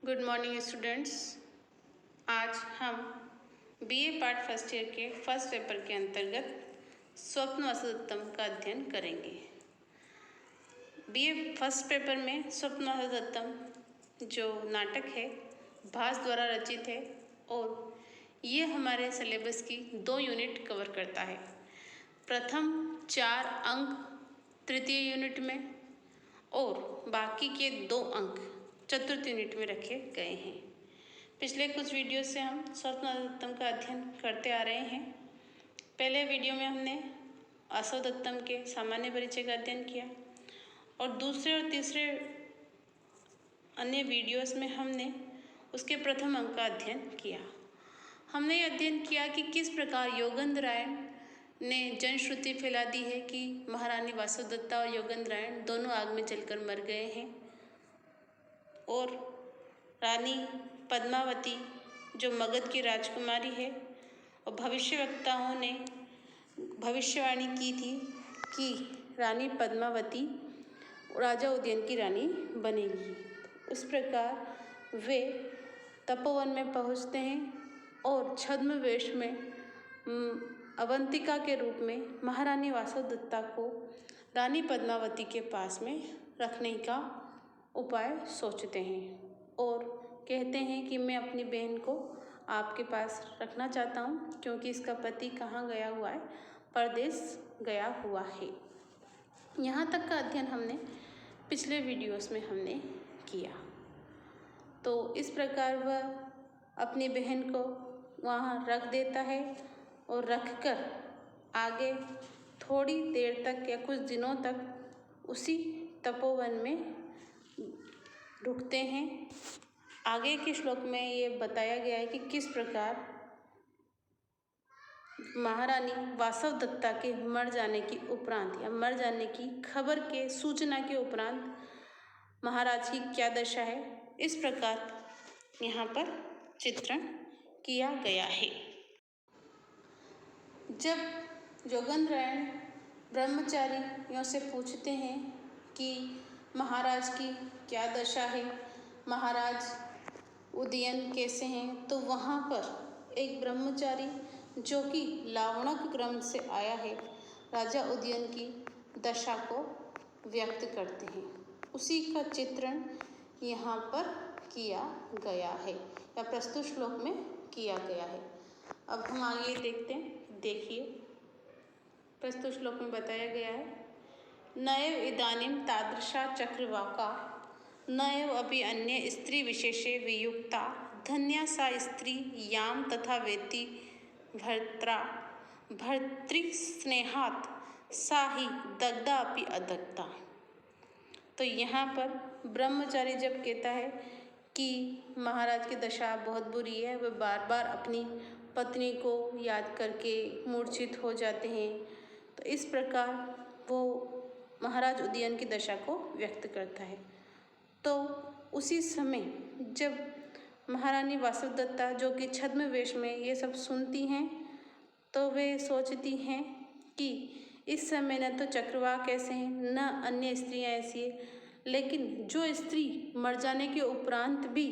Good morning students. आज हम BA part first year के फर्स्ट पेपर के अंतर्गत स्वप्न वसुदत्तम का अध्ययन करेंगे। बीए फर्स्ट पेपर में स्वप्न वसुदत्तम जो नाटक है भास द्वारा रचित है और ये हमारे सिलेबस की 2 यूनिट कवर करता है। प्रथम 4 अंक तृतीय यूनिट में और बाकी के 2 अंक चतुर्थ यूनिट में रखे गए हैं। पिछले कुछ वीडियो से हम स्वप्न वसुदत्तम का अध्ययन करते आ रहे हैं। पहले वीडियो में हमने असवदत्तम के सामान्य परिचय का अध्ययन किया और दूसरे और तीसरे अन्य वीडियोस में हमने उसके प्रथम अंक का अध्ययन किया। हमने ये अध्ययन किया कि किस प्रकार योगेंद्रायण ने जनश्रुति फैला दी है कि महारानी वासवदत्ता और योगेंद्रायण दोनों आग में जलकर मर गए हैं और रानी पद्मावती जो मगध की राजकुमारी है और भविष्यवक्ताओं ने भविष्यवाणी की थी कि रानी पद्मावती राजा उदयन की रानी बनेगी। उस प्रकार वे तपोवन में पहुंचते हैं और छद्म वेश में अवंतिका के रूप में महारानी वासवदत्ता को रानी पद्मावती के पास में रखने का उपाय सोचते हैं और कहते हैं कि मैं अपनी बहन को आपके पास रखना चाहता हूँ क्योंकि इसका पति कहाँ गया हुआ है, परदेश गया हुआ है। यहाँ तक का अध्ययन हमने पिछले वीडियोस में हमने किया। तो इस प्रकार वह अपनी बहन को वहाँ रख देता है और रखकर आगे थोड़ी देर तक या कुछ दिनों तक उसी तपोवन में रुकते हैं। आगे के श्लोक में ये बताया गया है कि किस प्रकार महारानी वासवदत्ता के मर जाने की उपरांत या मर जाने की खबर के सूचना के उपरांत महाराज की क्या दशा है, इस प्रकार यहाँ पर चित्रण किया गया है। जब योगेंद्रायण ब्रह्मचारियों से पूछते हैं कि महाराज की क्या दशा है, महाराज उदयन कैसे हैं, तो वहाँ पर एक ब्रह्मचारी जो कि लावणक क्रम से आया है राजा उदयन की दशा को व्यक्त करते हैं। उसी का चित्रण यहाँ पर किया गया है या प्रस्तुत श्लोक में किया गया है। अब हम आगे देखते हैं। देखिए प्रस्तुत श्लोक में बताया गया है, नैव इदानीं तादृशा चक्रवाका नैव अपि अन्य स्त्री विशेषे वियुक्ता धन्या सा स्त्री याम तथा वेत्ति भर्त्रा भर्तृस्नेहात् सा ही दग्धा अपि अदग्धा। तो यहाँ पर ब्रह्मचारी जब कहता है कि महाराज की दशा बहुत बुरी है, वह बार बार अपनी पत्नी को याद करके मूर्छित हो जाते हैं, तो इस प्रकार वो महाराज उदयन की दशा को व्यक्त करता है। तो उसी समय जब महारानी वासवदत्ता जो कि छद्म वेश में ये सब सुनती हैं तो वे सोचती हैं कि इस समय न तो चक्रवाक ऐसे हैं न अन्य स्त्रियां ऐसी है, लेकिन जो स्त्री मर जाने के उपरांत भी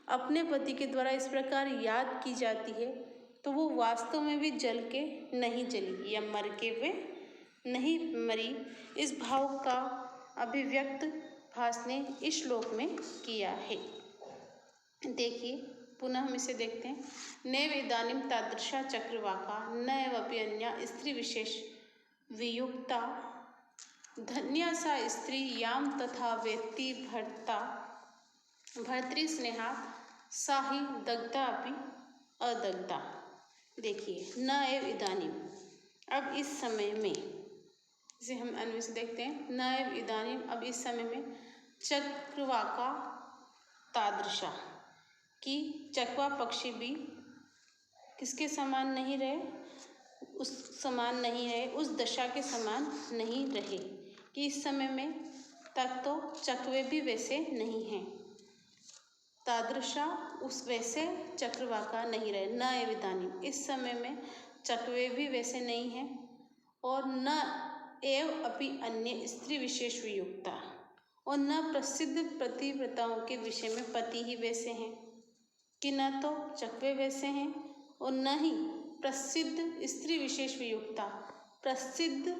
अपने पति के द्वारा इस प्रकार याद की जाती है तो वो वास्तव में भी जल के नहीं जली या मर के वे नहीं मरी। इस भाव का अभिव्यक्त भास ने इस श्लोक में किया है। देखिए पुनः हम इसे देखते हैं। नैव इदानीं तादृशा चक्रवाका नैव अपि अन्या स्त्री विशेष वियुक्ता धन्या सा स्त्री याम तथा वेत्ति भर्तृस्नेहा सा ही दग्धा अपि अदग्धा। देखिए न एव इदानीं, अब इस समय में, इसे हम अन्वय से देखते हैं। न एव इदानीं, अब इस समय में चक्रवाका तादृशा कि चकवा पक्षी भी किसके समान नहीं रहे, उस समान नहीं रहे, उस दशा के समान नहीं रहे कि इस समय में तक तो चकवे भी वैसे नहीं हैं। तादृशा उस वैसे चक्रवाका नहीं रहे। न एव इदानीं, इस समय में चकवे भी वैसे नहीं हैं और न एव अपि अन्य स्त्री विशेष वियुक्ता, और न प्रसिद्ध पतिव्रताओं के विषय में पति ही वैसे हैं कि न तो चकवे वैसे हैं और न ही प्रसिद्ध स्त्री विशेष वियुक्ता प्रसिद्ध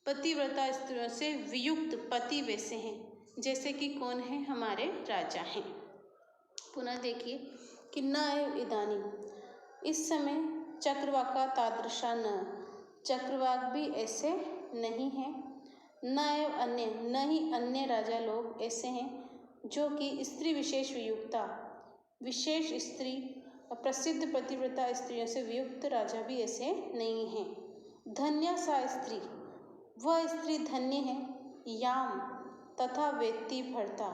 पतिव्रता स्त्रियों से वियुक्त पति वैसे हैं, जैसे कि कौन है, हमारे राजा हैं। पुनः देखिए कि न एव इदानीं, इस समय चक्रवाका तादृशा न, चक्रवाक भी ऐसे नहीं हैं। न एव अन्य, न ही अन्य राजा लोग ऐसे हैं जो कि स्त्री विशेष वियुक्ता विशेष स्त्री प्रसिद्ध पतिव्रता स्त्रियों से वियुक्त राजा भी ऐसे नहीं हैं। धन्या सा स्त्री, वह स्त्री धन्य है, याम तथा वेत्ती भर्ता,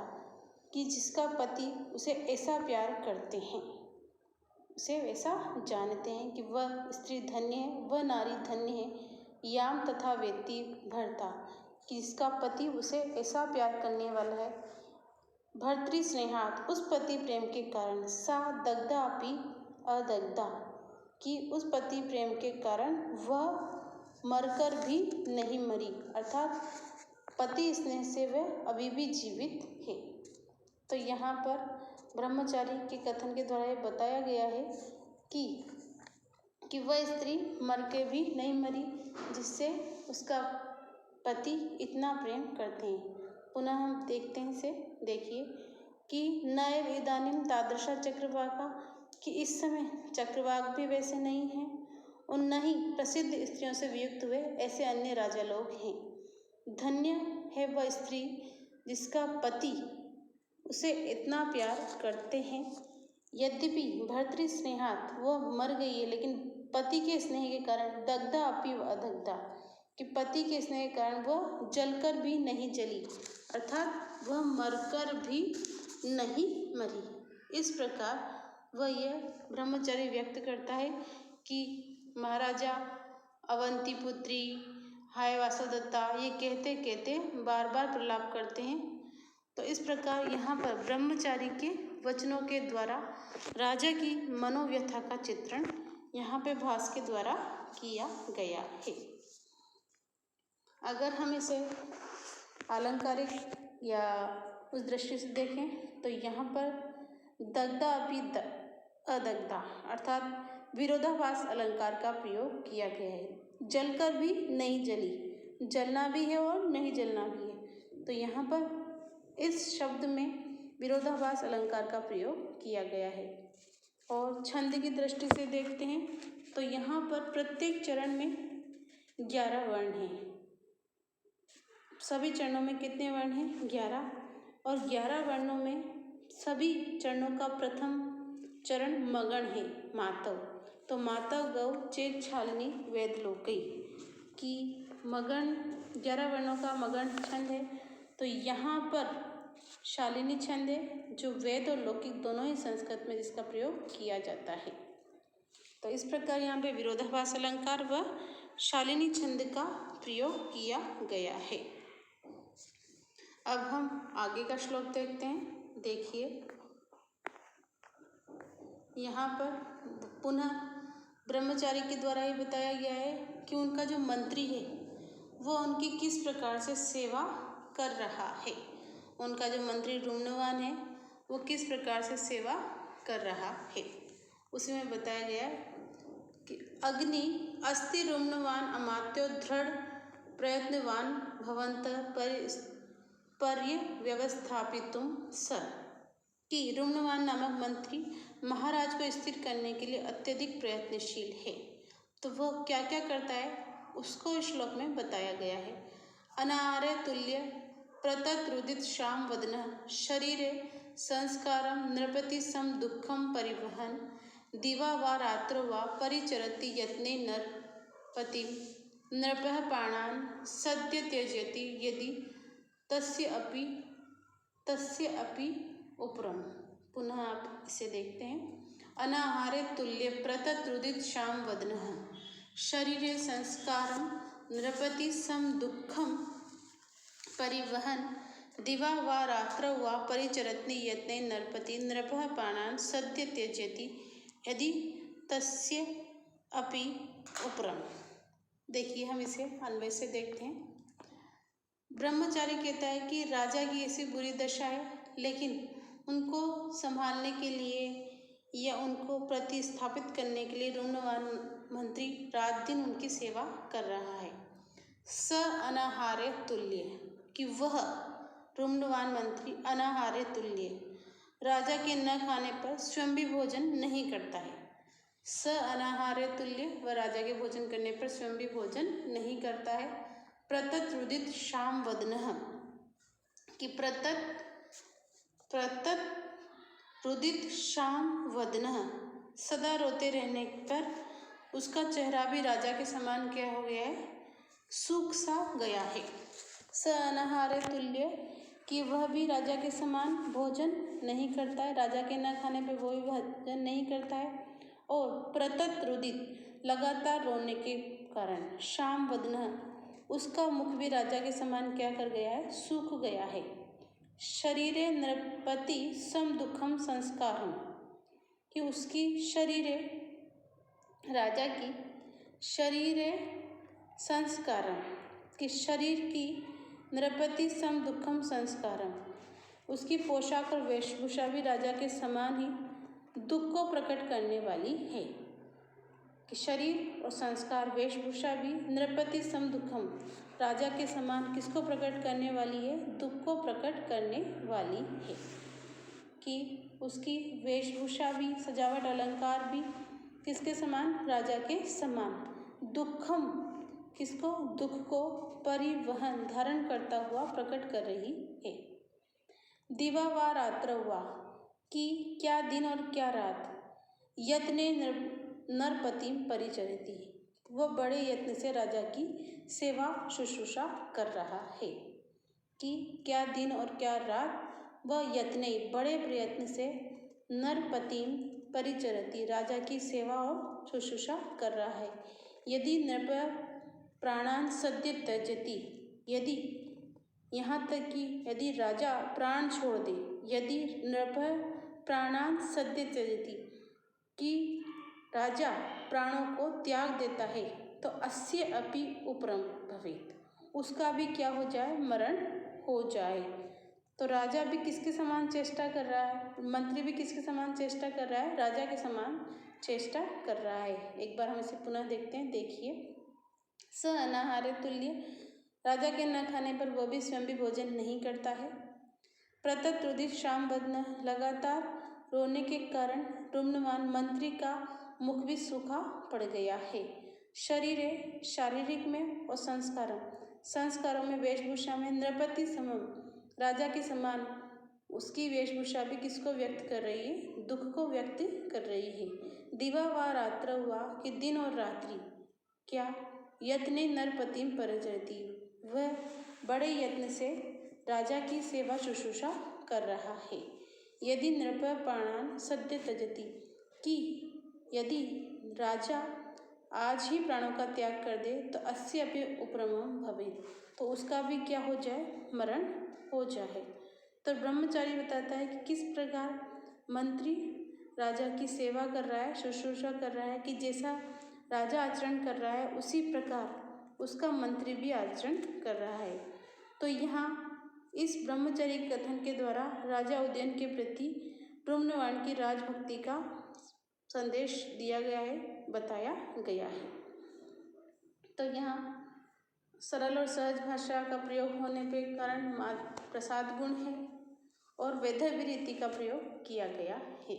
कि जिसका पति उसे ऐसा प्यार करते हैं, उसे वैसा जानते हैं कि वह स्त्री धन्य है, वह नारी धन्य है। याम तथा वेत्ती भर्ता, कि जिसका पति उसे ऐसा प्यार करने वाला है। भर्तृ स्नेहात, उस पति प्रेम के कारण। सा दग्धा अपि अदग्धा, कि उस पति प्रेम के कारण वह मरकर भी नहीं मरी, अर्थात पति स्नेह से वह अभी भी जीवित है। तो यहाँ पर ब्रह्मचारी के कथन के द्वारा ये बताया गया है कि वह स्त्री मर के भी नहीं मरी, जिससे उसका पति इतना प्रेम करते हैं। पुनः हम देखते हैं इसे, देखिए कि न एव इदानीं तादृशा चक्रवाका, कि इस समय चक्रवाक भी वैसे नहीं हैं और न ही प्रसिद्ध स्त्रियों से वियुक्त हुए ऐसे अन्य राजा लोग हैं। धन्य है वह स्त्री जिसका पति उसे इतना प्यार करते हैं। यद्यपि भर्तृ स्नेहात, वह मर गई है, लेकिन पति के स्नेह के कारण दग्धा अपि अदग्धा, कि पति के स्नेह के कारण वह जलकर भी नहीं जली, अर्थात वह मरकर भी नहीं मरी। इस प्रकार वह यह ब्रह्मचर्य व्यक्त करता है कि महाराजा अवंतीपुत्री, हाय वासवदत्ता, ये कहते कहते बार बार प्रलाप करते हैं। तो इस प्रकार यहाँ पर ब्रह्मचारी के वचनों के द्वारा राजा की मनोव्यथा का चित्रण यहाँ पे भास के द्वारा किया गया है। अगर हम इसे अलंकारिक या उस दृष्टि से देखें तो यहाँ पर दग्धा अपि अदग्धा, अर्थात विरोधाभास अलंकार का प्रयोग किया गया है। जलकर भी नहीं जली, जलना भी है और नहीं जलना भी है। तो यहाँ पर इस शब्द में विरोधाभास अलंकार का प्रयोग किया गया है। और छंद की दृष्टि से देखते हैं तो यहाँ पर प्रत्येक चरण में 11 वर्ण हैं। सभी चरणों में कितने वर्ण हैं? 11। और 11 वर्णों में सभी चरणों का प्रथम चरण मगण है, मातव। तो मातव गौ चेक छालनी वेद लोकई, की मगण 11 वर्णों का मगण छंद है। तो यहाँ पर शालिनी छंद है, जो वेद और लौकिक दोनों ही संस्कृत में जिसका प्रयोग किया जाता है। तो इस प्रकार यहाँ पे विरोधाभास अलंकार व शालिनी छंद का प्रयोग किया गया है। अब हम आगे का श्लोक देखते हैं। देखिए यहाँ पर पुनः ब्रह्मचारी के द्वारा ये बताया गया है कि उनका जो मंत्री है वो उनकी किस प्रकार से सेवा कर रहा है। उनका जो मंत्री रुम्नवान है वो किस प्रकार से सेवा कर रहा है, उसी में बताया गया है कि अग्नि अस्ति रुम्नवान अमात्यो दृढ़ प्रयत्नवान भवन्तः पर्यव्यवस्थापितुं स, कि रुम्नवान नामक मंत्री महाराज को स्थिर करने के लिए अत्यधिक प्रयत्नशील है। तो वह क्या क्या करता है उसको इस श्लोक में बताया गया है। अनार्य तुल्य प्रततरुदित श्याम वदनः शरीरे संस्कारम नृपति सम दुखम परिवहन दिवा वा रात्रो वा परिचरति यत्ने नरपति नृपः प्राणान् सद्य त्यजति यदि तस्य अपि उपरम। पुनः आप इसे देखते हैं। अनाहारे तुल्य प्रततरुदित श्याम वदनः शरीरे संस्कारम नृपति सम दुखम परिवहन दिवा वा रात्रौ वा परिचरति यत्ने नरपति नृपः प्राणान् सद्य त्यजति यदि तस्य अपि उपरम। देखिए हम इसे अन्वय से देखते हैं। ब्रह्मचारी कहता है कि राजा की ऐसी बुरी दशा है, लेकिन उनको संभालने के लिए या उनको प्रतिस्थापित करने के लिए रुम्नवान मंत्री रात दिन उनकी सेवा कर रहा है। स अनाहार्य तुल्य, कि वह रुम्नवान मंत्री अनाहार्य तुल्य, राजा के न खाने पर स्वयं भी भोजन नहीं करता है। स अनाहार्य तुल्य, वह राजा के भोजन करने पर स्वयं भी भोजन नहीं करता है। प्रतत रुदित शाम वदनः, कि प्रतत रुदित शाम वदनः, सदा रोते रहने पर उसका चेहरा भी राजा के समान क्या हो गया है, सूख सा गया है। स अनाहार्य तुल्य, कि वह भी राजा के समान भोजन नहीं करता है, राजा के न खाने पर वो भी भोजन नहीं करता है। और प्रतत रुदित, लगातार रोने के कारण, शाम वदनः, उसका मुख भी राजा के समान क्या कर गया है, सूख गया है। शरीरे नृपति सम दुखम संस्कारम, कि उसकी शरीरे, राजा की शरीरे संस्कारम, कि शरीर की नृपति सम दुखम संस्कारम, उसकी पोशाक और वेशभूषा भी राजा के समान ही दुख को प्रकट करने वाली है। कि शरीर और संस्कार, वेशभूषा भी नृपति सम दुखम, राजा के समान किसको प्रकट करने वाली है, दुख को प्रकट करने वाली है। कि उसकी वेशभूषा भी, सजावट, अलंकार भी किसके समान, राजा के समान। दुखम, किसको, दुख को परिवहन, धारण करता हुआ प्रकट कर रही है। दिवा वा रात्र वा, कि क्या दिन और क्या रात, यत्ने नरपतिम परिचरति, वह बड़े यत्न से राजा की सेवा शुश्रूषा कर रहा है। कि क्या दिन और क्या रात, वह यत्ने, बड़े प्रयत्न से, नरपतिम परिचरति, राजा की सेवा और शुश्रूषा कर रहा है। यदि नृप प्राणान सद्य त्यजति, यदि, यहाँ तक कि यदि राजा प्राण छोड़ दे, यदि नृप प्राणान सद्य त्यजति, कि राजा प्राणों को त्याग देता है, तो अस्य अपि उपरम भवेत्, उसका भी क्या हो जाए, मरण हो जाए। तो राजा भी किसके समान चेष्टा कर रहा है, मंत्री भी किसके समान चेष्टा कर रहा है, राजा के समान चेष्टा कर रहा है। एक बार हम इसे पुनः देखते हैं, देखिए। स अनाहार्य तुल्य, राजा के न खाने पर वह भी स्वयं भी भोजन नहीं करता है। प्रतत रुदित शाम वदनः, लगातार रोने के कारण रुम्नवान मंत्री का मुख भी सूखा पड़ गया है। शरीरे, शारीरिक में, और संस्कारों में, वेशभूषा में, नृपति समम, राजा के समान उसकी वेशभूषा भी किसको व्यक्त कर रही है, दुख को व्यक्त कर रही है। दिवा वा रात्र हुआ, कि दिन और रात्रि, क्या, यत्ने नरपतिम परिचरति, वह बड़े यत्न से राजा की सेवा शुश्रूषा कर रहा है। यदि नृप प्राणान सद्य त्यजति, कि यदि राजा आज ही प्राणों का त्याग कर दे, तो अस्य अपि उपरमम भवेत्, तो उसका भी क्या हो जाए, मरण हो जाए। तो ब्रह्मचारी बताता है कि किस प्रकार मंत्री राजा की सेवा कर रहा है, शुश्रूषा कर रहा है, कि जैसा राजा आचरण कर रहा है उसी प्रकार उसका मंत्री भी आचरण कर रहा है। तो यहाँ इस ब्रह्मचर्य कथन के द्वारा राजा उदयन के प्रति रुम्नवान की राजभक्ति का संदेश दिया गया है, बताया गया है। तो यहाँ सरल और सहज भाषा का प्रयोग होने के कारण प्रसाद गुण है और वैधव्य रीति का प्रयोग किया गया है।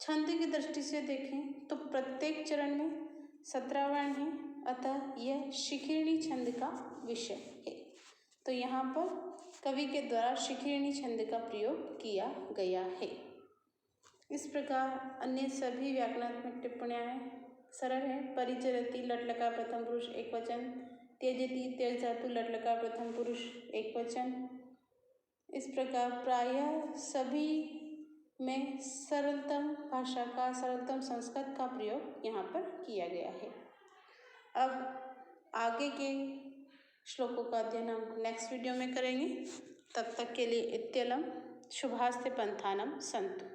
छंद की दृष्टि से देखें तो प्रत्येक चरण में 17 वर्ण हैं, अतः यह शिखिरणी छंद का विषय है। तो यहाँ पर कवि के द्वारा शिखिरणी छंद का प्रयोग किया गया है। इस प्रकार अन्य सभी व्याकरणात्मक टिप्पणियाँ सरल हैं। परिचरति लट लकार प्रथम पुरुष एक वचन, त्यजति त्यज धातु लट लकार प्रथम पुरुष एक वचन। इस प्रकार प्रायः सभी में सरलतम भाषा का, सरलतम संस्कृत का प्रयोग यहाँ पर किया गया है। अब आगे के श्लोकों का अध्ययन हम नेक्स्ट वीडियो में करेंगे। तब तक के लिए इत्यलम शुभास्ते पंथानम संतु।